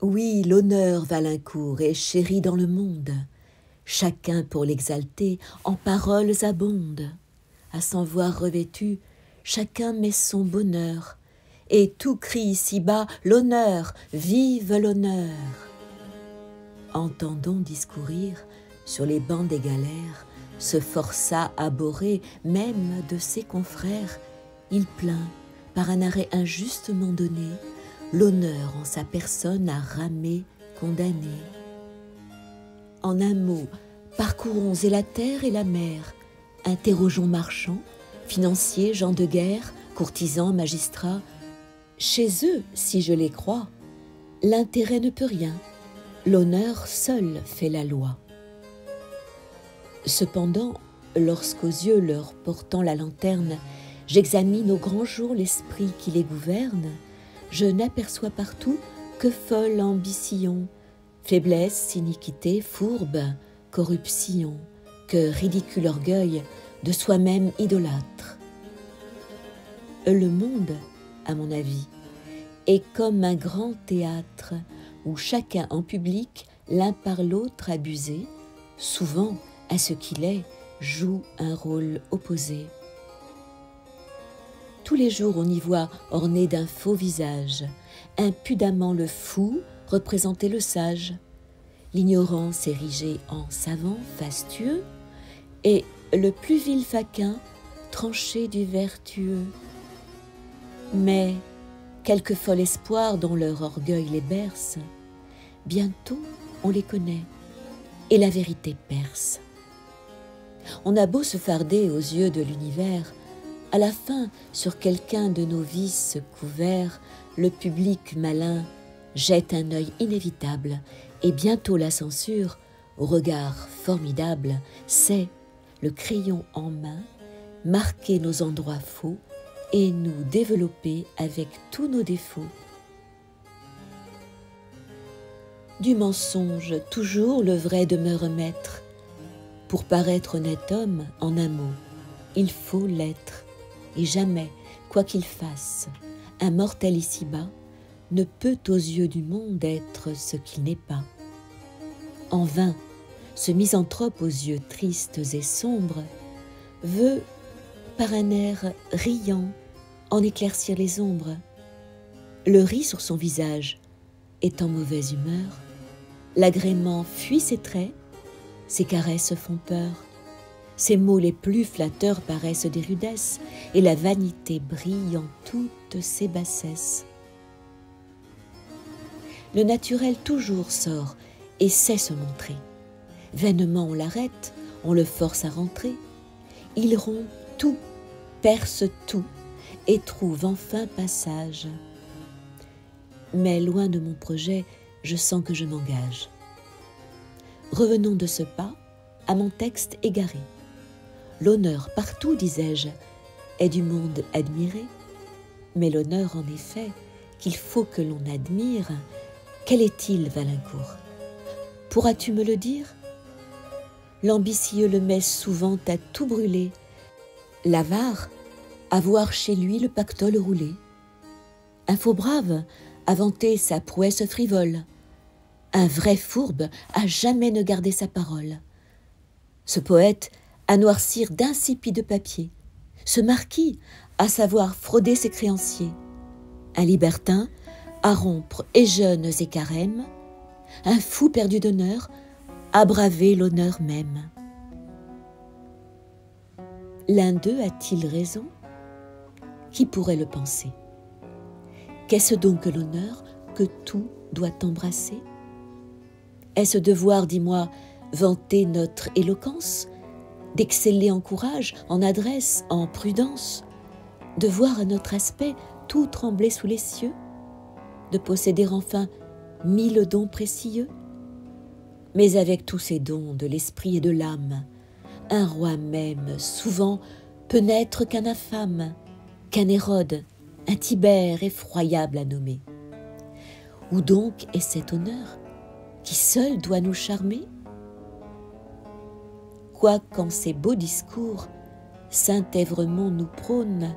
Oui, l'honneur Valincourt est chéri dans le monde. Chacun pour l'exalter en paroles abonde. À s'en voir revêtu, chacun met son bonheur, et tout crie ici-bas l'honneur, vive l'honneur. Entendons discourir sur les bancs des galères ce forçat abhorré même de ses confrères. Il plaint, par un arrêt injustement donné, l'honneur en sa personne à ramer condamné. En un mot, parcourons et la terre et la mer, interrogeons marchands, financiers, gens de guerre, courtisans, magistrats. Chez eux, si je les crois, l'intérêt ne peut rien, l'honneur seul fait la loi. Cependant, lorsqu'aux yeux leur portant la lanterne, j'examine au grand jour l'esprit qui les gouverne, je n'aperçois partout que folle ambition, faiblesse, iniquité, fourbe, corruption, que ridicule orgueil de soi-même idolâtre. Le monde, à mon avis, est comme un grand théâtre où chacun en public, l'un par l'autre abusé, souvent à ce qu'il est, joue un rôle opposé. Tous les jours on y voit orné d'un faux visage, impudemment le fou représenter le sage, l'ignorance érigée en savant fastueux, et le plus vil faquin tranché du vertueux. Mais quelque fol espoir dont leur orgueil les berce, bientôt on les connaît, et la vérité perce. On a beau se farder aux yeux de l'univers, à la fin, sur quelqu'un de nos vices couverts, le public malin jette un œil inévitable, et bientôt la censure, au regard formidable, sait, le crayon en main, marquer nos endroits faux et nous développer avec tous nos défauts. Du mensonge, toujours le vrai demeure maître. Pour paraître honnête homme, en un mot, il faut l'être, et jamais, quoi qu'il fasse, un mortel ici-bas ne peut aux yeux du monde être ce qu'il n'est pas. En vain, ce misanthrope aux yeux tristes et sombres veut, par un air riant, en éclaircir les ombres. Le riz sur son visage est en mauvaise humeur, l'agrément fuit ses traits, ses caresses font peur, ses mots les plus flatteurs paraissent des rudesses, et la vanité brille en toutes ses bassesses. Le naturel toujours sort et sait se montrer. Vainement on l'arrête, on le force à rentrer. Il rompt tout, perce tout, et trouve enfin passage. Mais loin de mon projet, je sens que je m'engage. Revenons de ce pas à mon texte égaré. L'honneur partout, disais-je, est du monde admiré, mais l'honneur en effet qu'il faut que l'on admire, quel est-il, Valincourt? Pourras-tu me le dire? L'ambitieux le met souvent à tout brûler, l'avare à voir chez lui le pactole rouler, un faux brave à vanter sa prouesse frivole, un vrai fourbe à jamais ne garder sa parole, ce poète à noircir d'insipides papiers, ce marquis à savoir frauder ses créanciers, un libertin à rompre et jeunes et carèmes, un fou perdu d'honneur à braver l'honneur même. L'un d'eux a-t-il raison? Qui pourrait le penser? Qu'est-ce donc que l'honneur que tout doit embrasser? Est-ce devoir, dis-moi, vanter notre éloquence, d'exceller en courage, en adresse, en prudence, de voir à notre aspect tout trembler sous les cieux, de posséder enfin 1000 dons précieux? Mais avec tous ces dons de l'esprit et de l'âme, un roi même souvent peut n'être qu'un infâme, qu'un Hérode, un Tibère effroyable à nommer. Où donc est cet honneur qui seul doit nous charmer? Quoiqu'en ces beaux discours saint Évremond nous prône,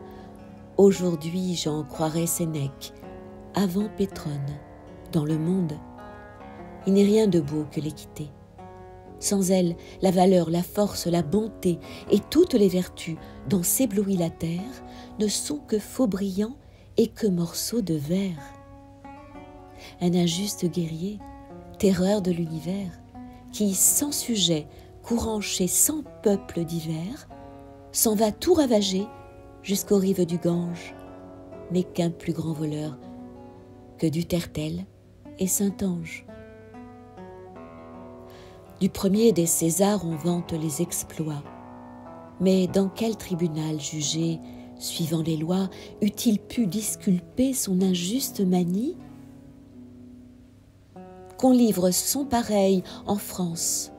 aujourd'hui j'en croirais Sénèque, avant Pétrone, dans le monde il n'est rien de beau que l'équité. Sans elle, la valeur, la force, la bonté et toutes les vertus dont s'éblouit la terre ne sont que faux brillants et que morceaux de verre. Un injuste guerrier, terreur de l'univers, qui, sans sujet, courant chez 100 peuples divers, s'en va tout ravager jusqu'aux rives du Gange, n'est qu'un plus grand voleur que du Tertel et Saint-Ange. Du premier des Césars on vante les exploits, mais dans quel tribunal jugé, suivant les lois, eût-il pu disculper son injuste manie? Qu'on livre son pareil en France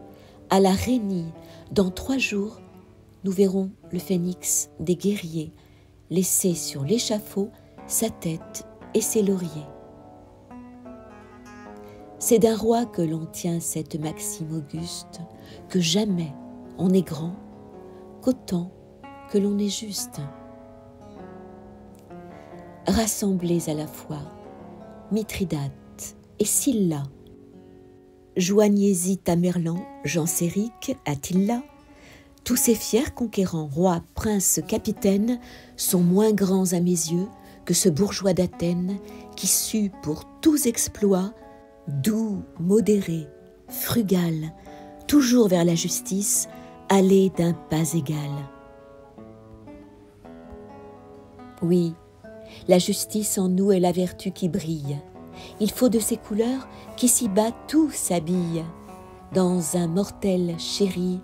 à la Rhénie, dans 3 jours, nous verrons le phénix des guerriers laisser sur l'échafaud sa tête et ses lauriers. C'est d'un roi que l'on tient cette maxime auguste, que jamais on n'est grand, qu'autant que l'on est juste. Rassemblés à la fois, Mithridate et Sylla, joignez-y Tamerlan, Genséric, Attila, tous ces fiers conquérants, rois, princes, capitaines, sont moins grands à mes yeux que ce bourgeois d'Athènes qui sut pour tous exploits, doux, modéré, frugal, toujours vers la justice, aller d'un pas égal. Oui, la justice en nous est la vertu qui brille. Il faut de ces couleurs qu'ici-bas tout s'habille. Dans un mortel chéri,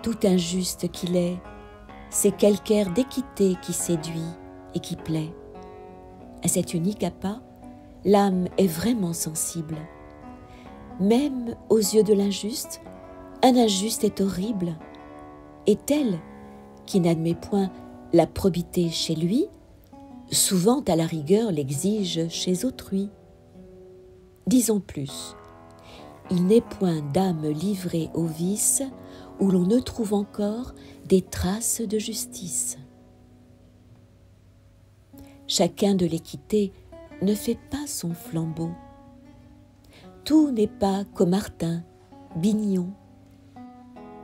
tout injuste qu'il est, c'est quelque air d'équité qui séduit et qui plaît. À cet unique appât, l'âme est vraiment sensible. Même aux yeux de l'injuste, un injuste est horrible. Et tel qui n'admet point la probité chez lui, souvent à la rigueur l'exige chez autrui. Disons plus, il n'est point d'âme livrée au vice où l'on ne trouve encore des traces de justice. Chacun de l'équité ne fait pas son flambeau. Tout n'est pas Caumartin, Bignon,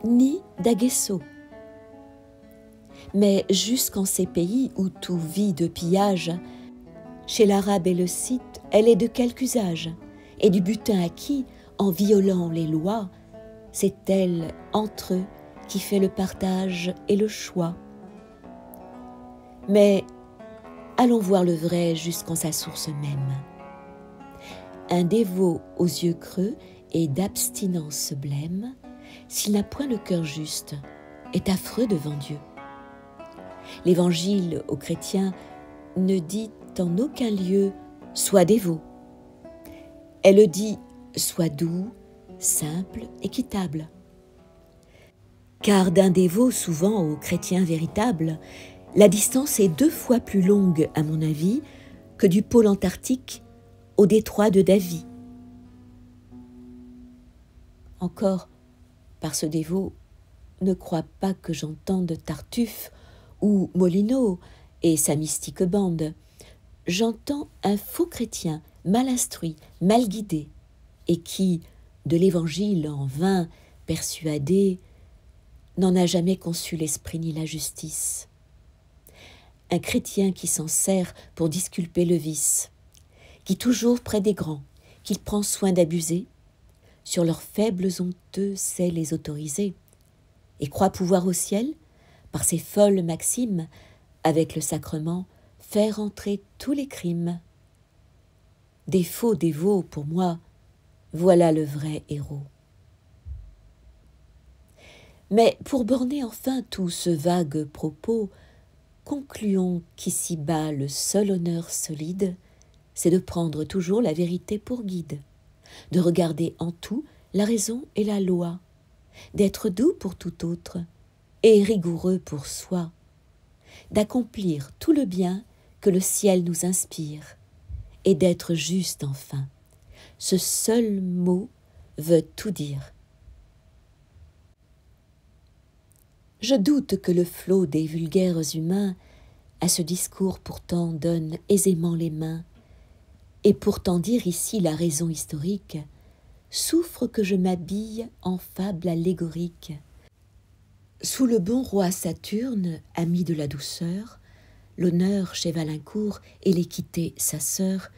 ni d'Aguesseau. Mais jusqu'en ces pays où tout vit de pillage, chez l'arabe et le scythe, elle est de quelque usage, et du butin acquis, en violant les lois, c'est elle, entre eux, qui fait le partage et le choix. Mais allons voir le vrai jusqu'en sa source même. Un dévot aux yeux creux et d'abstinence blême, s'il n'a point le cœur juste, est affreux devant Dieu. L'Évangile aux chrétiens ne dit en aucun lieu « sois dévot ». Elle dit « sois doux, simple, équitable ». Car d'un dévot souvent aux chrétiens véritables, la distance est 2 fois plus longue, à mon avis, que du pôle antarctique au détroit de Davie. Encore, par ce dévot, ne crois pas que j'entende Tartuffe ou Molineau et sa mystique bande. J'entends un faux chrétien, mal instruit, mal guidé, et qui, de l'Évangile en vain persuadé, n'en a jamais conçu l'esprit ni la justice. Un chrétien qui s'en sert pour disculper le vice, qui toujours près des grands, qu'il prend soin d'abuser, sur leurs faibles honteux sait les autoriser, et croit pouvoir au ciel, par ses folles maximes, avec le sacrement, faire entrer tous les crimes. Des faux dévots, pour moi, voilà le vrai héros. Mais pour borner enfin tout ce vague propos, concluons qu'ici-bas le seul honneur solide, c'est de prendre toujours la vérité pour guide, de regarder en tout la raison et la loi, d'être doux pour tout autre et rigoureux pour soi, d'accomplir tout le bien que le ciel nous inspire, et d'être juste enfin. Ce seul mot veut tout dire. Je doute que le flot des vulgaires humains à ce discours pourtant donne aisément les mains, et pourtant dire ici la raison historique souffre que je m'habille en fable allégorique. Sous le bon roi Saturne, ami de la douceur, l'honneur chez Valincourt et l'équité sa sœur,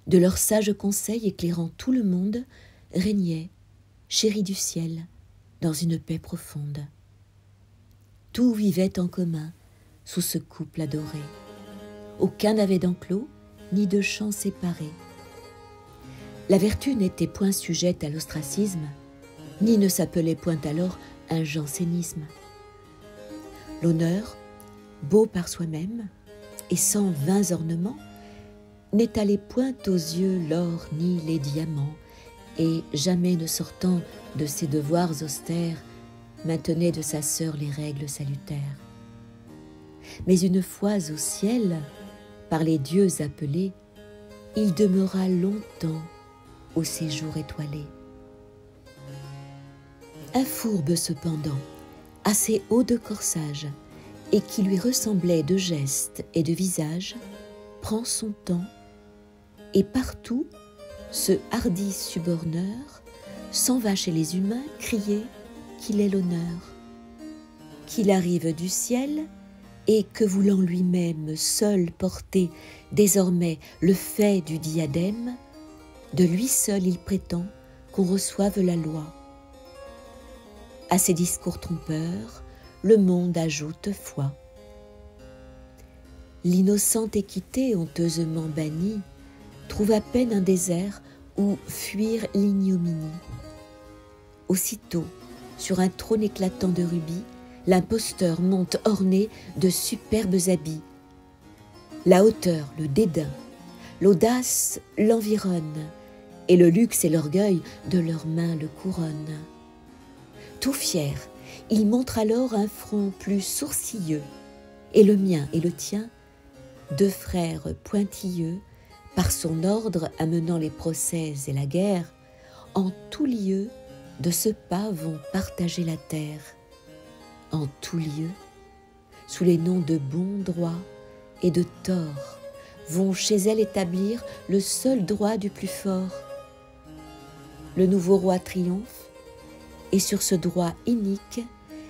de leurs sages conseils éclairant tout le monde, régnait, chéri du ciel, dans une paix profonde. Tout vivait en commun sous ce couple adoré. Aucun n'avait d'enclos, ni de champs séparés. La vertu n'était point sujette à l'ostracisme, ni ne s'appelait point alors un jansénisme. L'honneur, beau par soi-même, et sans vains ornements, n'étalait point aux yeux l'or ni les diamants, et jamais ne sortant de ses devoirs austères, maintenait de sa sœur les règles salutaires. Mais une fois au ciel, par les dieux appelé, il demeura longtemps au séjour étoilé. Un fourbe cependant, assez haut de corsage, et qui lui ressemblait de gestes et de visage, prend son temps, et partout, ce hardi suborneur s'en va chez les humains crier qu'il est l'honneur, qu'il arrive du ciel, et que voulant lui-même seul porter désormais le fait du diadème, de lui seul il prétend qu'on reçoive la loi. À ces discours trompeurs, le monde ajoute foi. L'innocente équité honteusement bannie trouve à peine un désert où fuir l'ignominie. Aussitôt, sur un trône éclatant de rubis, l'imposteur monte orné de superbes habits. La hauteur, le dédain, l'audace l'environnent, et le luxe et l'orgueil de leurs mains le couronnent. Tout fier, il montre alors un front plus sourcilleux, et le mien et le tien, deux frères pointilleux, par son ordre amenant les procès et la guerre, en tout lieu de ce pas vont partager la terre. En tout lieu, sous les noms de bon droit et de tort, vont chez elle établir le seul droit du plus fort. Le nouveau roi triomphe, et sur ce droit inique,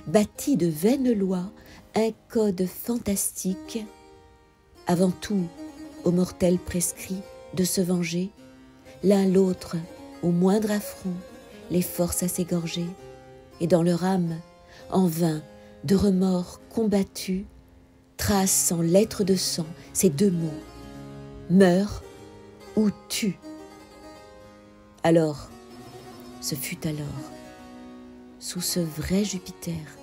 bâtit de vaines lois un code fantastique. Avant tout, aux mortels prescrit de se venger, l'un l'autre, au moindre affront, les force à s'égorger, et dans leur âme, en vain, de remords combattus, trace en lettres de sang ces deux mots: meurs ou tue. Alors, ce fut alors, sous ce vrai Jupiter,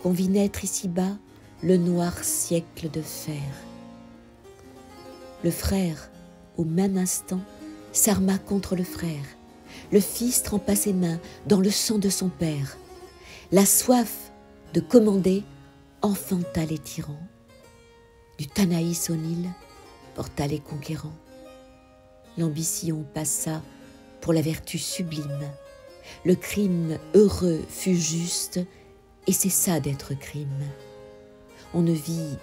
qu'on vit naître ici-bas le noir siècle de fer. Le frère, au même instant, s'arma contre le frère. Le fils trempa ses mains dans le sang de son père. La soif de commander enfanta les tyrans. Du Tanaïs au Nil porta les conquérants. L'ambition passa pour la vertu sublime. Le crime heureux fut juste et cessa d'être crime. On ne vit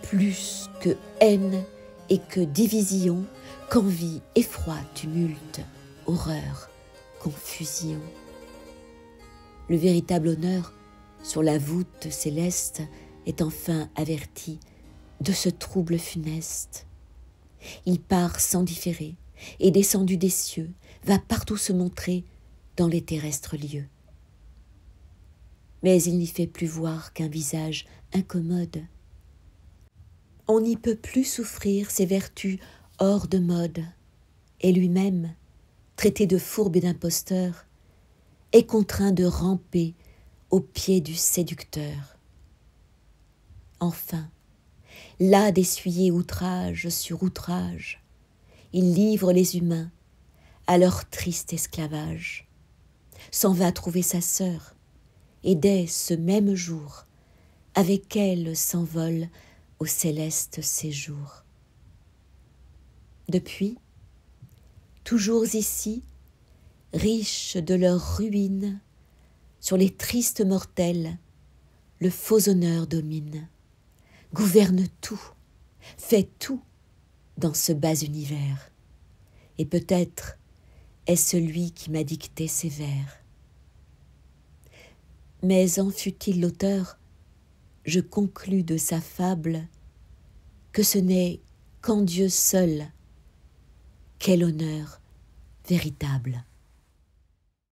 plus que haine et que division, qu'envie, effroi, tumulte, horreur, confusion. Le véritable honneur sur la voûte céleste est enfin averti de ce trouble funeste. Il part sans différer, et descendu des cieux, va partout se montrer dans les terrestres lieux. Mais il n'y fait plus voir qu'un visage incommode. On n'y peut plus souffrir ses vertus hors de mode, et lui-même, traité de fourbe et d'imposteur, est contraint de ramper aux pieds du séducteur. Enfin, las d'essuyer outrage sur outrage, il livre les humains à leur triste esclavage, s'en va trouver sa sœur, et dès ce même jour, avec elle s'envole au céleste séjour. Depuis, toujours ici, riches de leurs ruines, sur les tristes mortels, le faux honneur domine, gouverne tout, fait tout dans ce bas univers, et peut-être est celui qui m'a dicté ces vers. Mais en fût-il l'auteur, je conclus de sa fable que ce n'est qu'en Dieu seul qu'est l'honneur véritable.